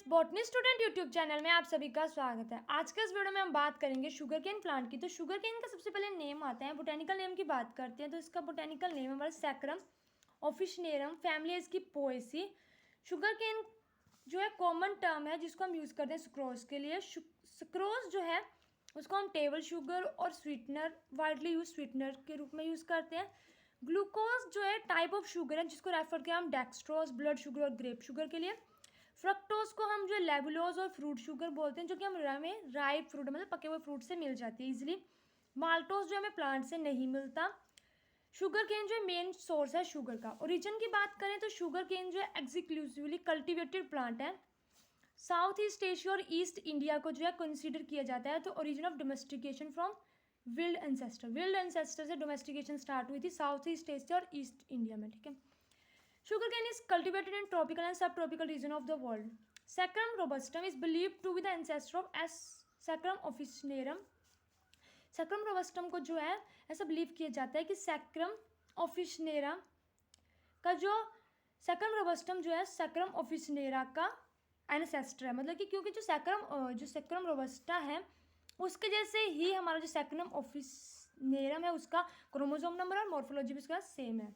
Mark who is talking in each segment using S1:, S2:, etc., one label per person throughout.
S1: Botany student YouTube channel में आप सभी का स्वागत है। आज के इस वीडियो में हम बात करेंगे शुगर केन प्लांट की। तो शुगर केन का सबसे पहले नेम आता है, बोटेनिकल नेम की बात करते हैं तो इसका बोटेनिकल नेम है हमारा सैक्रम ऑफिशिनेरम, फैमिली है इसकी पोएसी। शुगर केन जो है कॉमन टर्म है जिसको हम यूज़ करते हैं सुक्रोज के लिए। सुक्रोज जो है उसको हम टेबल शुगर और स्वीटनर, वाइडली यूज स्वीटनर के रूप में यूज़ करते हैं। ग्लूकोज जो है टाइप ऑफ शुगर है जिसको रेफर किया हम डेक्सट्रोज, ब्लड शुगर और ग्रेप शुगर के लिए। फ्रक्टोज को हम जो लेबुलोज और फ्रूट शुगर बोलते हैं, जो कि हमें राइप फ्रूट मतलब पके हुए फ्रूट से मिल जाती है इजीली। माल्टोज जो हमें प्लांट से नहीं मिलता। शुगर केन जो है मेन सोर्स है शुगर का। ओरिजिन की बात करें तो शुगर केन जो है एक्सक्लूसिवली कल्टिवेटेड प्लांट है। साउथ ईस्ट एशिया और ईस्ट इंडिया को जो है कंसीडर किया जाता है। तो origin of domestication from wild ancestor से डोमेस्टिकेशन स्टार्ट हुई थी साउथ ईस्ट एशिया और ईस्ट इंडिया में, ठीक है। Sugar cane is cultivated in tropical and subtropical region of the world. Saccharum robustum is believed to be the ancestor of S. Saccharum officinarum. Saccharum robustum को जो है ऐसा believe किया जाता है कि Saccharum officinera का जो Saccharum robustum जो है Saccharum officinera का एंसेस्टर है। मतलब कि क्योंकि जो Saccharum robusta है उसके जैसे ही हमारा जो Saccharum officinum है उसका क्रोमोसोम नंबर और मॉर्फोलॉजी भी उसका सेम है।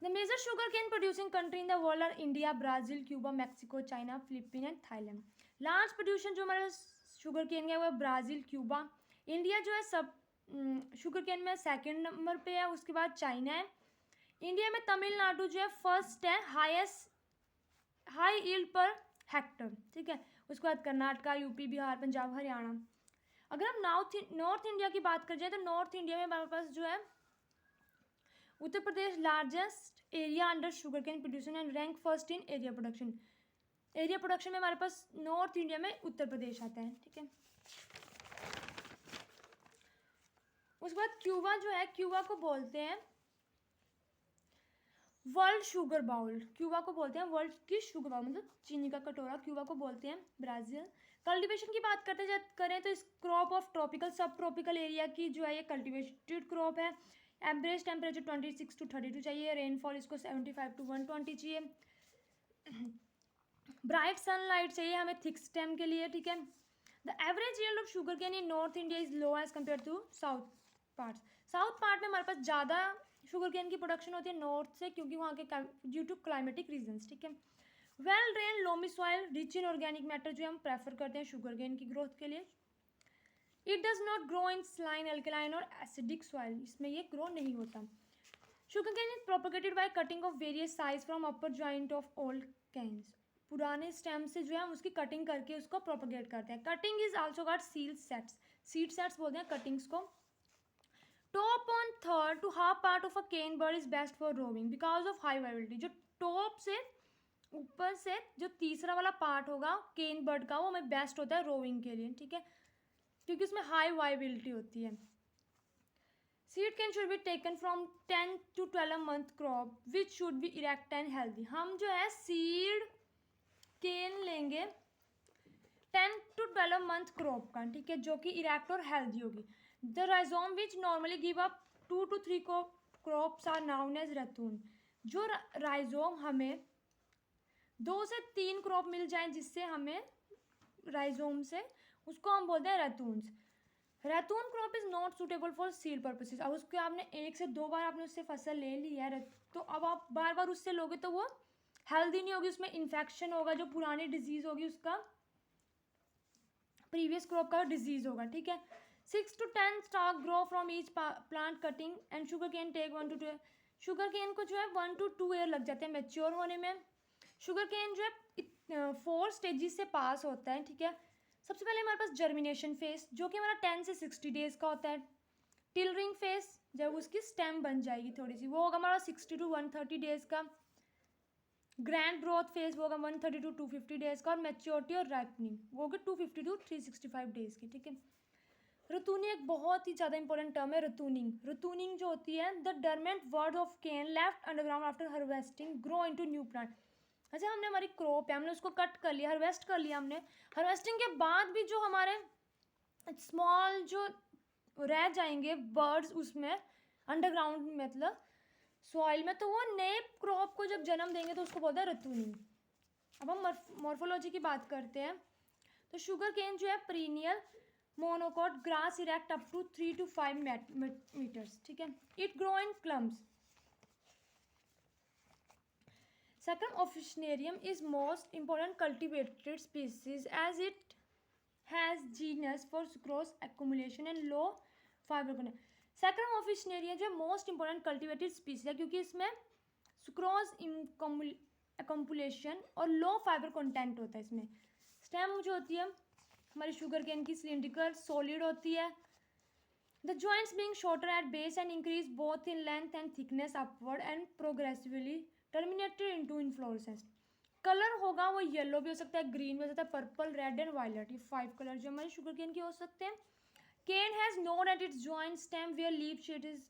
S1: The major sugarcane producing country in the world are India, Brazil, Cuba, Mexico, China, Philippines and Thailand. Large producer जो हमारा शुगर केन है वो है ब्राज़ील, क्यूबा। इंडिया जो है सब शुगर केन में सेकंड नंबर पे है, उसके बाद चाइना है। इंडिया में तमिलनाडु जो है फर्स्ट है, हाई यील्ड पर हेक्टर, ठीक है। उसके बाद कर्नाटका, यूपी, बिहार, पंजाब, हरियाणा। अगर हम नॉर्थ इंडिया की बात कर जाए तो नॉर्थ इंडिया में हमारे पास जो है Uttar Pradesh largest area under sugar cane production and rank first in area production. Area production में हमारे पास नॉर्थ इंडिया में उत्तर प्रदेश आता है, ठीक है। उसके बाद क्यूबा जो है, क्यूबा को बोलते हैं वर्ल्ड शुगर बाउल। क्यूबा को बोलते हैं वर्ल्ड की शुगर बाउल मतलब चीनी का कटोरा। क्यूबा को बोलते हैं ब्राज़ील। कल्टीवेशन की बात करें तो इस क्रॉप ऑफ ट्रॉपिकल सब ट्रॉपिकल एरिया की जो है ये कल्टीवेटेड क्रॉप है। एवरेज टेम्परेचर 26 to 32 चाहिए। रेनफॉल इसको 75 to 120 चाहिए। ब्राइट सनलाइट चाहिए हमें थिक स्टेम के लिए, ठीक है। The average yield of sugar cane in North India is low as compare to south part. South part में हमारे पास ज़्यादा शुगर केन की प्रोडक्शन होती है नॉर्थ से, क्योंकि वहाँ के ड्यू टू क्लाइमेटिक रीजन्स, ठीक है। Well drain loamy soil rich in organic matter जो हम प्रेफर करते हैं शुगर केन की ग्रोथ के लिए। It does not grow in saline, alkaline और एसिडिक सॉइल, इसमें ये ग्रो नहीं होता। Sugar cane is propagated by cutting of various size from upper joint of old canes. पुराने स्टेम से जो है हम उसकी कटिंग करके उसको प्रोपोगेट करते हैं। Cutting is also got seed sets बोलते हैं कटिंग्स को। Top on third to half part of a cane bird is best for roving because of high viability. जो टॉप से ऊपर से जो तीसरा वाला पार्ट होगा केन बर्ड का वो हमें बेस्ट होता है रोविंग के लिए, ठीक है, क्योंकि उसमें हाई वाइबिलिटी होती है। Seed can should be taken from 10 to 12 month crop which should be erect and healthy. हम जो है सीड केन लेंगे 10 to 12 month क्रॉप का, ठीक है, जो कि इरेक्ट और हेल्दी होगी। The rhizome which normally give up 2 to 3 crops are known as ratoon. जो राइजोम हमें 2 से 3 क्रॉप मिल जाए जिससे हमें राइजोम से, उसको हम बोलते हैं ratoons. Ratoon crop is not suitable for seed purposes. अब उसके आपने 1 से 2 बार आपने उससे फसल ले ली है तो अब आप बार बार उससे लोगे तो वो हेल्दी नहीं होगी, उसमें इन्फेक्शन होगा, जो पुरानी डिजीज होगी उसका प्रीवियस क्रॉप का डिजीज होगा, ठीक है। 6 to 10 stock grow from each plant cutting and sugar cane take 1 to 2। Sugar cane को जो है 1 to 2 ईयर लग जाते हैं मेच्योर होने में। शुगर केन जो है 4 स्टेजेस से पास होता है, ठीक है। सबसे पहले हमारे पास जर्मिनेशन फेस जो कि हमारा 10 से 60 डेज का होता है। टिलरिंग फेस जब उसकी स्टेम बन जाएगी थोड़ी सी वो होगा हमारा 60 to 130 डेज का। ग्रैंड ग्रोथ फेज वो होगा 130 to 250 डेज का। और मैच्योरिटी और राइपनिंग वो होगी 250 to 365 डेज की, ठीक है। रतूनी एक बहुत ही ज़्यादा इंपॉर्टेंट टर्म है। रतूनिंग जो होती है the dormant bud of cane left underground after harvesting grow into new plant. अच्छा, हमने हमारी क्रॉप है हमने उसको कट कर लिया, हार्वेस्ट कर लिया हमने। हार्वेस्टिंग के बाद भी जो हमारे स्मॉल जो रह जाएंगे बर्ड्स उसमें अंडरग्राउंड मतलब सॉइल में, तो वो नए क्रॉप को जब जन्म देंगे तो उसको बोलते हैं रतूनिंग। अब हम मॉर्फोलॉजी की बात करते हैं। तो शुगर केन जो है period monocot grass erect up to 3 to 5 meters, ठीक है। It grow in clumps. Saccharum officinarium is most important cultivated species as it has genus for sucrose accumulation and low fiber content. Saccharum officinarium जो most important cultivated species है क्योंकि इसमें sucrose accumulation और लो fibre content होता है। इसमें stem जो होती है हमारी शुगर केन की सिलिंड्रिकल सॉलिड होती है। The joints being shorter at base and increase both in length and thickness upward and progressively terminated into inflorescence. Colour होगा वो येलो भी हो सकता है, ग्रीन भी हो सकता है, पर्पल, रेड एंड वायलेट, ये 5 कलर जो हमारे शुगर केन के हो सकते हैं। Cane has node at its joint stem where leaf sheath is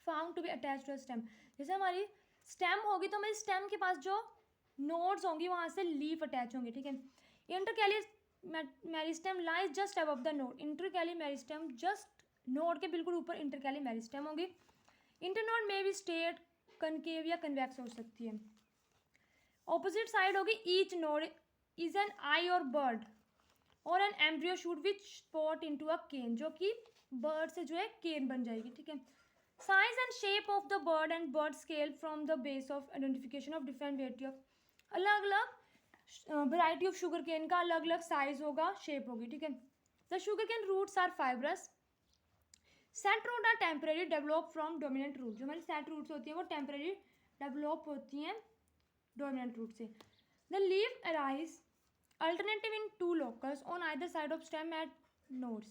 S1: found to be attached to stem. जैसे हमारी स्टेम होगी तो हमारी स्टेम के पास जो नोड्स होंगी वहाँ से लीफ अटैच होंगे, ठीक है। Intercalary meristem lies just above the node. Intercalary meristem just node के बिल्कुल ऊपर इंटरकैली मेरिस्टेम होगी। इंटरनोड में भी स्ट्रेट, कनकेव या कन्वेक्स हो सकती है। ऑपोजिट साइड होगी each node is an eye और बर्ड और an embryo shoot which sprout into a cane, जो कि बर्ड से जो है केन बन जाएगी, ठीक है। Size and shape of the bird and bird scale from the base of identification of different variety of, अलग अलग वेराइटी ऑफ शुगर केन का अलग अलग साइज होगा, शेप होगी, ठीक है। The sugar cane roots are fibrous. Set root are temporary develop from dominant root. जो हमारी सेट रूट्स होती हैं वो टेम्परेरी डेवलप होती हैं डोमिनेंट रूट से। The leaf arise alternative in 2 locus on either side of stem at nodes.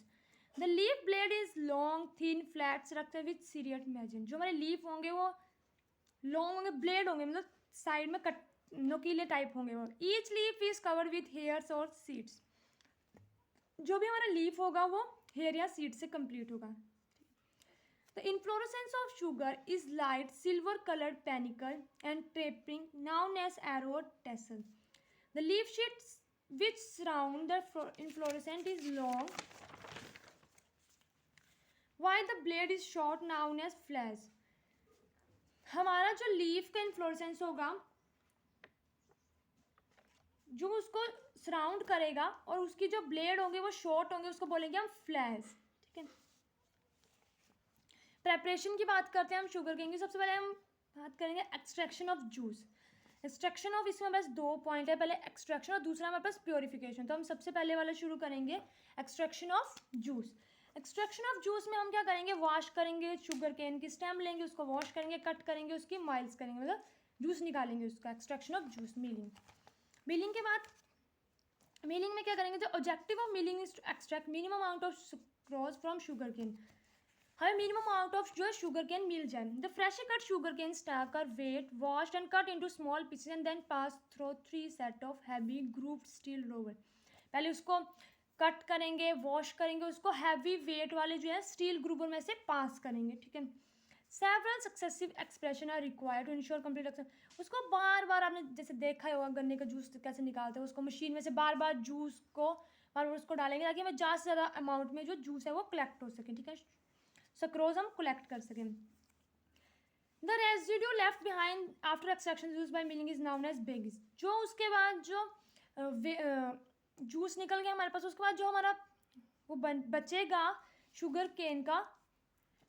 S1: The leaf blade is long, thin, flat structure with seriate margin. जो हमारे लीफ होंगे वो लॉन्ग होंगे, ब्लेड होंगे, मतलब साइड में कट नोकीले टाइप होंगे वो। Each leaf is covered with hairs और सीड्स। जो भी हमारा लीफ होगा वो हेयर या सीड से कंप्लीट होगा। The inflorescence of sugar is light silver colored panicle and tapering known as arrow tassel. The leaf sheets which surround the inflorescence is long while the blade is short known as flash. हमारा जो leaf का inflorescence होगा जो उसको surround करेगा और उसकी जो ब्लेड होंगे वो शॉर्ट होंगे, उसको बोलेंगे हम फ्लैश, ठीक है। प्रेपरेशन की बात करते हैं हम शुगर केन की। सबसे पहले हम बात करेंगे extraction of juice. Extraction of, इसमें बस 2 पॉइंट है, पहले एक्सट्रैक्शन और दूसरा हमारे पास प्योरिफिकेशन। तो हम सबसे पहले वाला शुरू करेंगे extraction of juice. Extraction of juice में हम क्या करेंगे, वॉश करेंगे, शुगर केन की स्टेम लेंगे, उसको वॉश करेंगे, कट करेंगे, उसकी माइल्स करेंगे, मतलब जूस निकालेंगे उसका। Extraction of juice, milling. Milling के बाद मिलिंग में क्या करेंगे, जो objective of milling is to extract minimum amount of sucrose from sugar cane. हमें मिनिमम अमाउंट ऑफ जो है शुगर केन मिल जाए। The freshly cut sugar cane stack are wet washed and cut into small pieces and then pass through 3 set of heavy grooved steel rover. पहले उसको cut करेंगे, wash करेंगे, उसको heavy weight वाले जो है स्टील ग्रूवर में से पास करेंगे, ठीक है। Several successive expression are required to ensure complete action. उसको बार बार आपने जैसे देखा ही होगा गन्ने का जूस कैसे निकालते हैं, उसको मशीन में से बार बार जूस को बार बार उसको डालेंगे ताकि हमें ज़्यादा से ज़्यादा अमाउंट में जो जूस है वो कलेक्ट हो सके, ठीक है, सक्रोज हम कलेक्ट कर सकें। The residue left behind after extraction juice by milling is known as bagasse. जो उसके बाद जो जूस निकल गया हमारे पास, उसके बाद जो हमारा वो बचेगा शुगर केन का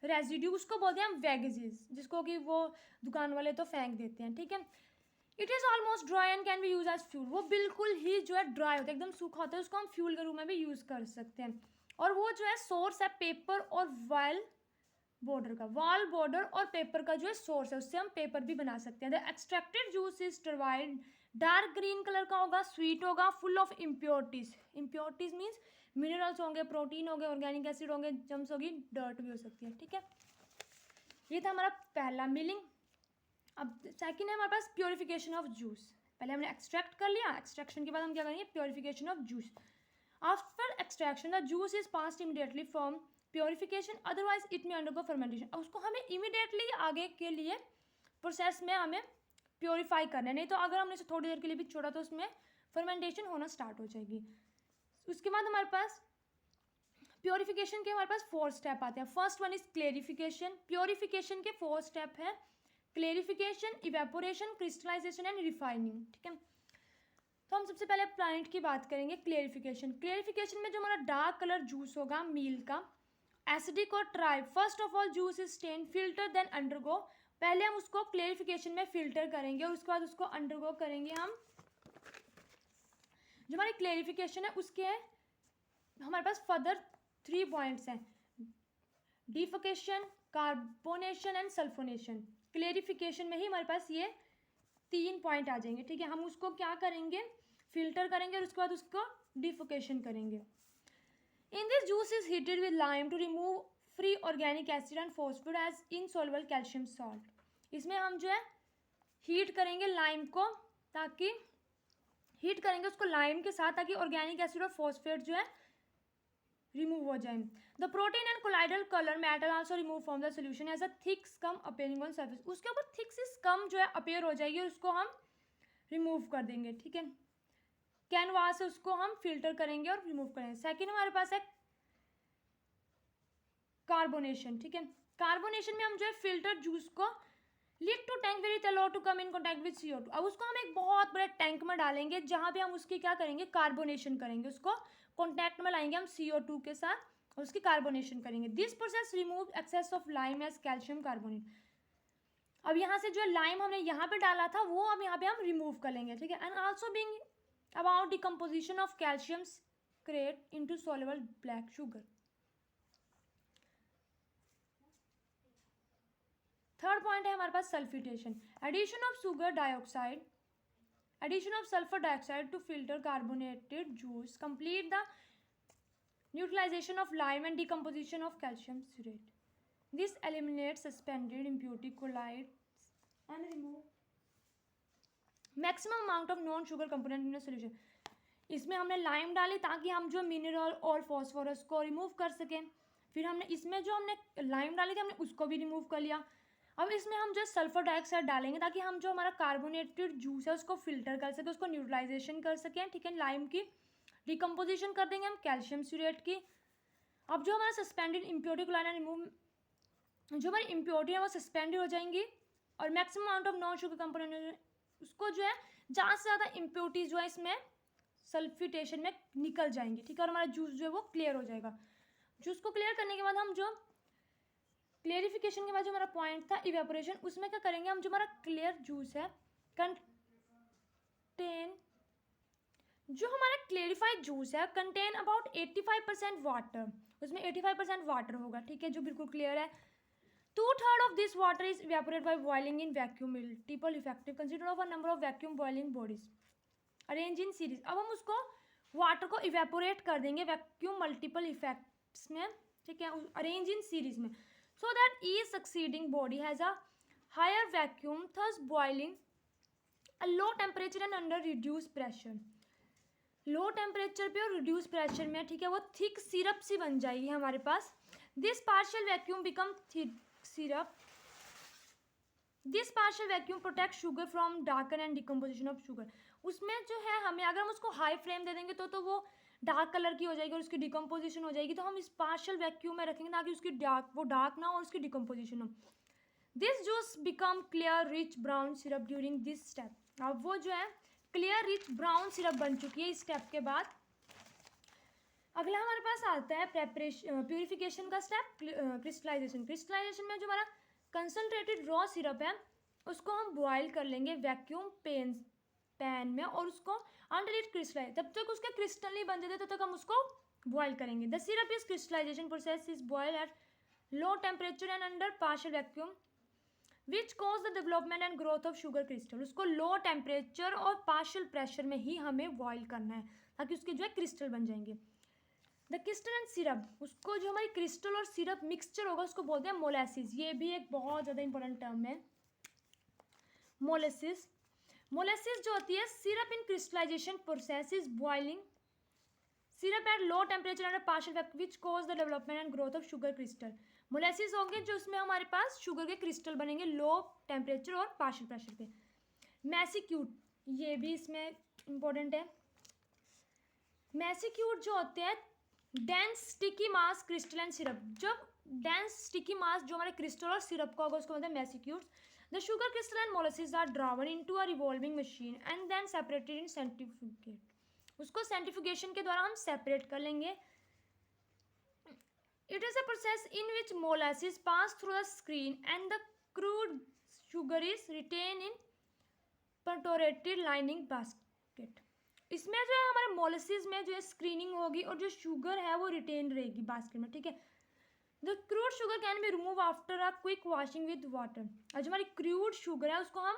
S1: रेजिड्यू, उसको बोलते हैं हम वेगेजेस, जिसको कि वो दुकान वाले तो फेंक देते हैं, ठीक है। It is almost dry and can be use as fuel. वो बिल्कुल ही जो है ड्राई होता है, एकदम सूखा होता है, उसको हम फ्यूल के रूप में भी यूज़ कर सकते हैं। और वो जो है सोर्स है पेपर और वाल बॉर्डर का। वाल बॉर्डर और पेपर का जो है सोर्स है, उससे हम पेपर भी बना सकते हैं। The extracted juice is turbid dark green colour का होगा, स्वीट होगा, full of impurities. Impurities means minerals होंगे, प्रोटीन होंगे, ऑर्गेनिक एसिड होंगे, जम्स होगी, डर्ट भी हो सकती है, ठीक है। ये था हमारा पहला मिलिंग। अब सेकंड है हमारे पास प्योरिफिकेशन ऑफ जूस। पहले हमने एक्सट्रैक्ट कर लिया, एक्सट्रैक्शन के बाद हम क्या करेंगे, purification of juice. After extraction the juice is passed immediately from purification, otherwise it में अंडरगो फर्मेंटेशन। उसको हमें इमीडिएटली आगे के लिए प्रोसेस में हमें प्योरीफाई करना है, नहीं तो अगर हमने इसे थोड़ी देर के लिए भी छोड़ा तो उसमें फर्मेंटेशन होना स्टार्ट हो जाएगी। उसके बाद हमारे पास प्योरिफिकेशन के हमारे पास 4 स्टेप आते हैं। First one is clarification. Purification के 4 स्टेप है, clarification, evaporation, crystallization and refining, ठीक है। सबसे पहले पॉइंट की बात करेंगे क्लेरिफिकेशन। क्लेरिफिकेशन में जो हमारा डार्क कलर जूस होगा मील का, एसिडिक और try, first of all juice is stain filter then undergo. पहले हम उसको क्लेरिफिकेशन में फिल्टर करेंगे और उसके बाद उसको अंडरगो करेंगे हम। जो हमारी क्लेरिफिकेशन है उसके हमारे पास फर्दर 3 पॉइंट्स हैं, defecation, carbonation and sulphonation. Clarification में ही हमारे पास ये 3 पॉइंट आ जाएंगे, ठीक है। हम उसको क्या करेंगे, फिल्टर करेंगे और उसके बाद उसको डिफिकेशन करेंगे। In this juice is heated with lime to remove free organic acid and phosphate as insoluble calcium salt. इसमें हम जो है हीट करेंगे लाइम को, ताकि हीट करेंगे उसको लाइम के साथ, ताकि ऑर्गेनिक एसिड और फॉस्फेट जो है रिमूव हो जाए। The protein and colloidal colour metal also remove from the solution as a thick scum appearing on surface. उसके ऊपर थिक सी स्कम जो है अपीयर हो जाएगी, उसको हम रिमूव कर देंगे, ठीक है। कैनवास से उसको हम फिल्टर करेंगे और रिमूव करेंगे। सेकेंड हमारे पास है कार्बोनेशन, ठीक है। कार्बोनेशन में हम जो है फिल्टर जूस को लीड टू टैंक वेरी तलो to come in contact with CO2। अब उसको हम एक बहुत बड़े टैंक में डालेंगे, जहाँ पे हम उसकी क्या करेंगे, कार्बोनेशन करेंगे, उसको कॉन्टैक्ट में लाएंगे हम CO2 के साथ और उसकी कार्बोनेशन करेंगे। This process remove excess of lime as calcium carbonate. अब यहाँ से जो है लाइम हमने यहाँ पे डाला था वो अब यहाँ पे हम रिमूव कर लेंगे, ठीक है। And also being about decomposition of calcium create into soluble black sugar. Third point है हमारे पास sulphitation. Addition of sugar dioxide, addition of sulphur dioxide to filter carbonated juice complete the neutralisation of lime and decomposition of calcium citrate. This eliminates suspended impurity colloids and remove maximum amount of non sugar component in solution. इसमें हमने lime डाली ताकि हम जो mineral और phosphorus को remove कर सकें। फिर हमने इसमें जो हमने लाइम डाली थी हमने उसको भी रिमूव कर लिया। अब इसमें हम जो सल्फर डाइऑक्साइड डालेंगे ताकि हम जो हमारा कार्बोनेटेड जूस है उसको फिल्टर कर सकें, उसको न्यूट्रलाइजेशन कर सकें, ठीक है। लाइम की डिकम्पोजिशन कर देंगे हम कैल्शियम सिट्रेट की। अब जो हमारा सस्पेंडेड इम्प्योरिटी को लाना रिमूव, जो हमारी इम्प्योरिटी है वो सस्पेंडेड हो जाएंगी और maximum amount of non sugar component उसको जो है ज़्यादा से ज़्यादा इम्प्योरिटीज जो है इसमें सल्फिटेशन में निकल जाएंगी, ठीक है। और हमारा जूस जो है वो क्लियर हो जाएगा। जूस को क्लियर करने के बाद हम जो क्लियरिफिकेशन के बाद जो हमारा पॉइंट था इवेपोरेशन, उसमें क्या करेंगे हम, जो हमारा क्लियर जूस है कंटेन, जो हमारा क्लेरिफाइड जूस है कंटेन अबाउट 85% वाटर, उसमें 85% वाटर होगा, ठीक है, जो बिल्कुल क्लियर है। 2/3 of this water is evaporated by boiling in vacuum multiple effective consider of a number of vacuum boiling bodies arranged in series। अब हम उसको वाटर को इवेपोरेट कर देंगे वैक्यूम मल्टीपल इफेक्ट्स में, ठीक है, अरेंज इन सीरीज में, so that each succeeding body has a higher vacuum thus boiling a low temperature and under reduced pressure। Low temperature पे और रिड्यूस प्रेशर में, ठीक है, वो थिक सिरप सी बन जाएगी हमारे पास। This partial vacuum become thick syrup. This partial vacuum protect sugar from darken and decomposition of sugar. उसमें जो है हमें अगर हम उसको हाई फ्लेम दे देंगे तो वो डार्क कलर की हो जाएगी और उसकी डिकम्पोजिशन हो जाएगी। तो हम इस पार्शियल वैक्यूम में रखेंगे ताकि उसकी डार्क ना हो और उसकी डिकम्पोजिशन हो। This juice become clear rich brown syrup during this step. अब वो जो है क्लियर रिच ब्राउन सिरप बन चुकी है इस स्टेप के बाद। अगला हमारे पास आता है प्यूरिफिकेशन का स्टेप, क्रिस्टलाइजेशन। क्रिस्टलाइजेशन में जो हमारा कंसनट्रेटेड रॉ सिरप है उसको हम बॉयल कर लेंगे वैक्यूम पैन में और उसको अंडर इट क्रिस्टलाइज, जब तक उसके क्रिस्टल नहीं बन जाते तब तक हम उसको बॉयल करेंगे। The syrup is crystallization process is boil at low temperature and under partial vacuum which cause the development and growth of sugar crystal. उसको लो टेम्परेचर और पार्शियल प्रेशर में ही हमें बॉयल करना है ताकि उसके जो है क्रिस्टल बन जाएंगे। द क्रिस्टल एंड सिरप, उसको जो हमारी क्रिस्टल और सिरप मिक्सचर होगा उसको बोलते हैं मोलेसिस। ये भी एक बहुत ज़्यादा इंपॉर्टेंट टर्म है मोलेसिस। मोलेसिस जो होती है syrup in crystallization process is boiling syrup at low temperature and partial vacuum which cause the development and growth of sugar crystal. Molasses होंगे जो उसमें हमारे पास शुगर के क्रिस्टल बनेंगे लो टेम्परेचर और पार्शियल प्रेशर पे। मैसिक्यूट, ये भी इसमें इंपॉर्टेंट है। मैसिक्यूट जो होते हैं dense sticky mass crystal and syrup. जब डेंस स्टिकी मास जो हमारे क्रिस्टल और सिरप का होगा उसको बोलते हैं massecuites. The sugar crystal and molasses are drawn into a revolving machine and then separated in centrifugate. उसको सेंट्रीफ्यूगेशन के द्वारा हम सेपरेट कर लेंगे। It is a process in which molasses pass through the screen and the crude sugar is retain in perforated lining basket. इसमें जो है हमारे मोलासिस में जो है स्क्रीनिंग होगी और जो शुगर है वो रिटेन रहेगी बास्केट में, ठीक है। The crude sugar can be remove after a quick washing with water. और जो हमारी क्रूड शुगर है उसको हम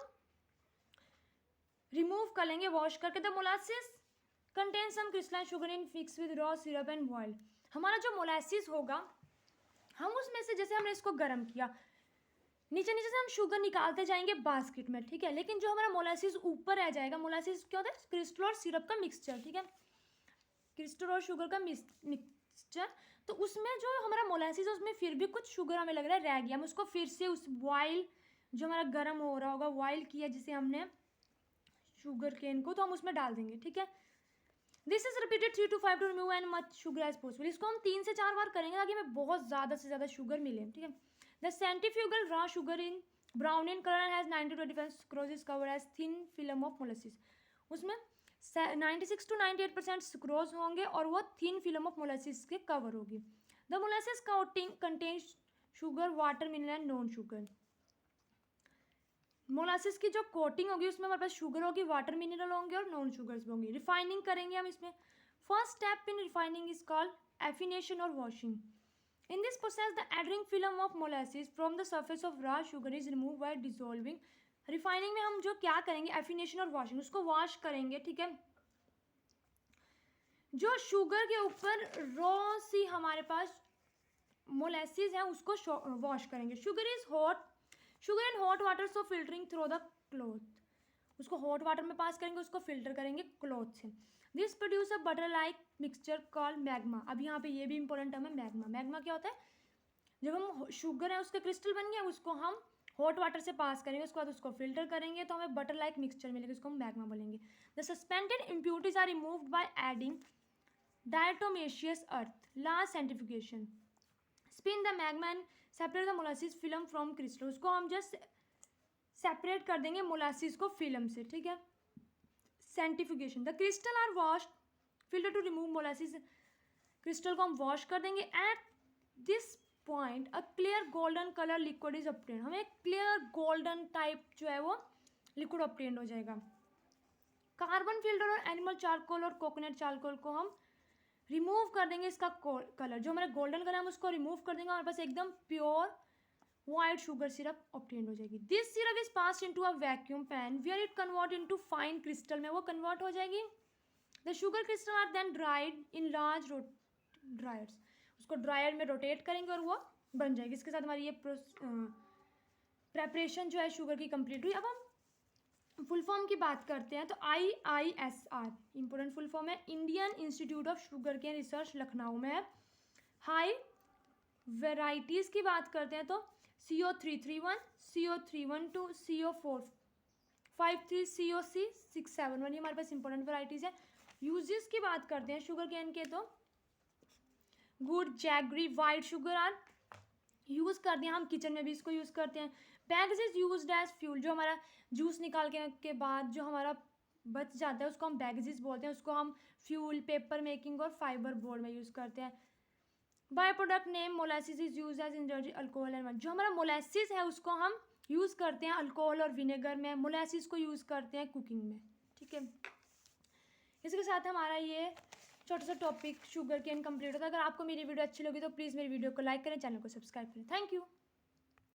S1: रिमूव कर लेंगे वॉश करके। The molasses contain some crystalline sugar in fix with raw syrup and boiled. हमारा जो मोलासिस होगा हम उसमें से जैसे हमने इसको गर्म किया, नीचे नीचे से हम शुगर निकालते जाएंगे बास्केट में, ठीक है। लेकिन जो हमारा मोलासिस ऊपर रह जाएगा, मोलासिस क्या होता है, क्रिस्टल और सिरप का मिक्सचर, ठीक है, क्रिस्टल और शुगर का मिक्सचर। तो उसमें जो हमारा मोलासिस है उसमें फिर भी कुछ शुगर हमें लग रहा है रह गया, हम उसको फिर से उस बॉयल जो हमारा गर्म हो रहा होगा, बॉयल किया जिसे हमने शुगर केन को, तो हम उसमें डाल देंगे, ठीक है। This is repeated 3 to 5 to remove and much sugar as possible. इसको हम 3 से 4 बार करेंगे ताकि हमें बहुत ज़्यादा से ज़्यादा शुगर मिले, ठीक है। The centrifugal raw sugar in brown in colour has 90 to 25 sucrose is covered as thin film of molasses. उसमें 96 to 98% सुक्रोज होंगे और वो थिन फिल्म ऑफ मोलासिस के कवर होगी। The molasses coating contains sugar, water, mineral and non sugar. Molasses की जो coating होगी उसमें हमारे पास शुगर होगी, वाटर, मिनरल होंगे और नॉन शुगर्स भी होंगी। रिफाइनिंग करेंगे हम इसमें। First step in refining is called affination और washing. In this process, the adhering film of molasses from the surface of raw sugar is removed by dissolving. Refining में हम जो क्या करेंगे, एफिनेशन और वॉशिंग, उसको वॉश करेंगे, ठीक है। जो शुगर के ऊपर रॉ सी हमारे पास मोलासेस है उसको वॉश करेंगे। Sugar is hot, sugar in hot water so filtering through the cloth. उसको हॉट वाटर में पास करेंगे, उसको फिल्टर करेंगे क्लॉथ से। This produce a butter like mixture called magma. अब यहाँ पे ये भी इंपॉर्टेंट टर्म है मैग्मा। मैग्मा क्या होता है, जब हम शुगर है उसके क्रिस्टल बन गया, उसको हम हॉट वाटर से पास करेंगे, उसके बाद उसको फिल्टर करेंगे तो हमें बटर लाइक मिक्सचर मिलेगा, उसको हम मैग्मा बोलेंगे। The suspended impurities are removed by adding diatomaceous earth. Last centrifugation, spin the magma and separate the molasses film from crystal. उसको हम जस्ट सेपरेट कर देंगे मोलासिस को फिल्म से, ठीक है। Centrifugation, the crystal are wash filter to remove molasses. Crystal को हम वॉश कर देंगे। At this point a clear golden colour liquid is obtained. हमें क्लियर गोल्डन टाइप जो है वो लिक्विड ऑब्टेन्ड हो जाएगा। कार्बन फिल्टर और एनिमल चारकोल और कोकोनट चारकोल को हम रिमूव कर देंगे। इसका कलर जो हमारा गोल्डन कलर है हम उसको रिमूव कर देंगे, हमारे पास एकदम pure white sugar syrup obtained हो जाएगी। This syrup is passed into a vacuum pan where it convert into fine crystal में वो कन्वर्ट हो जाएगी। The sugar crystal are then dried in large dryers. उसको ड्रायर में रोटेट करेंगे और वो बन जाएगी। इसके साथ हमारी ये प्रेपरेशन जो है शुगर की कंप्लीट हुई। अब हम फुल फॉर्म की बात करते हैं तो IISR इंपॉर्टेंट फुल फॉर्म है, Indian Institute of sugar Cane Research, Lucknow में है। हाई वेराइटीज़ की बात करते हैं तो CO331, CO312, CO453, COC671, ये हमारे पास इंपॉर्टेंट वेराइटीज़ है। यूजेस की बात करते हैं शुगर केन के तो गुड, jaggery, white sugar are use करते हैं हम किचन में भी इसको यूज़ करते हैं। Bags is used as fuel. जो हमारा जूस निकाल के बाद जो हमारा बच जाता है उसको हम बैगजीज बोलते हैं, उसको हम फ्यूल, पेपर मेकिंग और फाइबर बोर्ड में यूज़ करते हैं। By product name molasses is use as energy alcohol and. जो हमारा मोलासिस है उसको हम यूज़ करते हैं अल्कोहल और विनेगर में, मोलासिस को यूज़ करते हैं कुकिंग में, ठीक है। इसके साथ हमारा ये छोटा सा टॉपिक शुगर केन कंप्लीट होता है। अगर आपको मेरी वीडियो अच्छी लगी तो प्लीज़ मेरी वीडियो को लाइक करें, चैनल को सब्सक्राइब करें। Thank you.